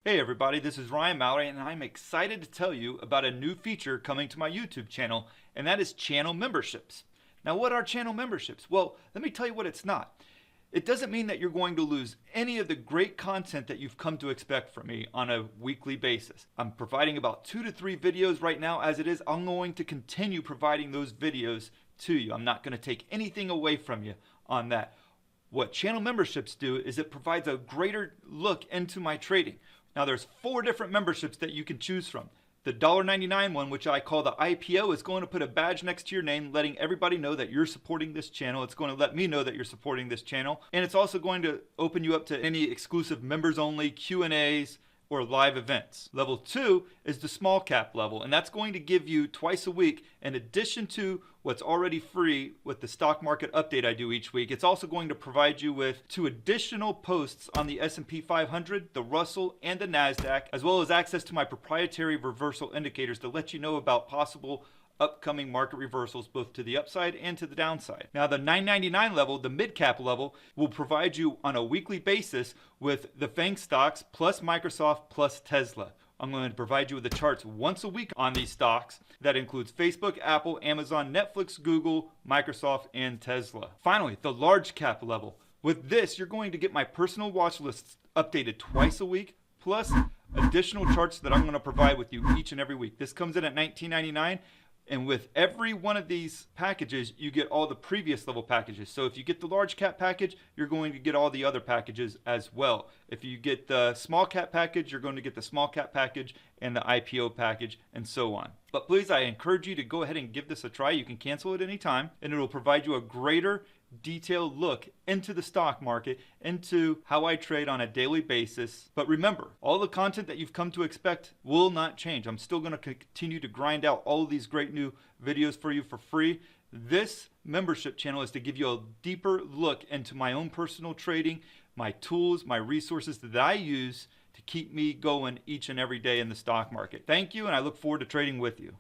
Hey everybody, this is Ryan Mallory and I'm excited to tell you about a new feature coming to my YouTube channel, and that is channel memberships. Now, what are channel memberships? Well, let me tell you what it's not. It doesn't mean that you're going to lose any of the great content that you've come to expect from me on a weekly basis. I'm providing about 2 to 3 videos right now as it is. I'm going to continue providing those videos to you. I'm not going to take anything away from you on that. What channel memberships do is it provides a greater look into my trading. Now there's 4 different memberships that you can choose from. The $1.99 one, which I call the IPO, is going to put a badge next to your name letting everybody know that you're supporting this channel. It's going to let me know that you're supporting this channel. And it's also going to open you up to any exclusive members only Q&As or live events. Level 2 is the small cap level, and that's going to give you twice a week, in addition to what's already free with the stock market update I do each week. It's also going to provide you with 2 additional posts on the S&P 500, the Russell, and the NASDAQ, as well as access to my proprietary reversal indicators to let you know about possible upcoming market reversals both to the upside and to the downside. Now the $9.99 level, the mid-cap level, will provide you on a weekly basis with the FANG stocks plus Microsoft plus Tesla. I'm going to provide you with the charts once a week on these stocks. That includes Facebook, Apple, Amazon, Netflix, Google, Microsoft, and Tesla. Finally, the large cap level. With this, you're going to get my personal watch lists updated twice a week, plus additional charts that I'm going to provide with you each and every week. This comes in at $19.99. And with every one of these packages, you get all the previous level packages. So if you get the large cap package, you're going to get all the other packages as well. If you get the small cap package, you're going to get the small cap package and the IPO package and so on. But please, I encourage you to go ahead and give this a try. You can cancel at any time, and it will provide you a greater detailed look into the stock market, into how I trade on a daily basis. But remember, all the content that you've come to expect will not change. I'm still going to continue to grind out all of these great new videos for you for free. This membership channel is to give you a deeper look into my own personal trading, my tools, my resources that I use to keep me going each and every day in the stock market. Thank you, and I look forward to trading with you.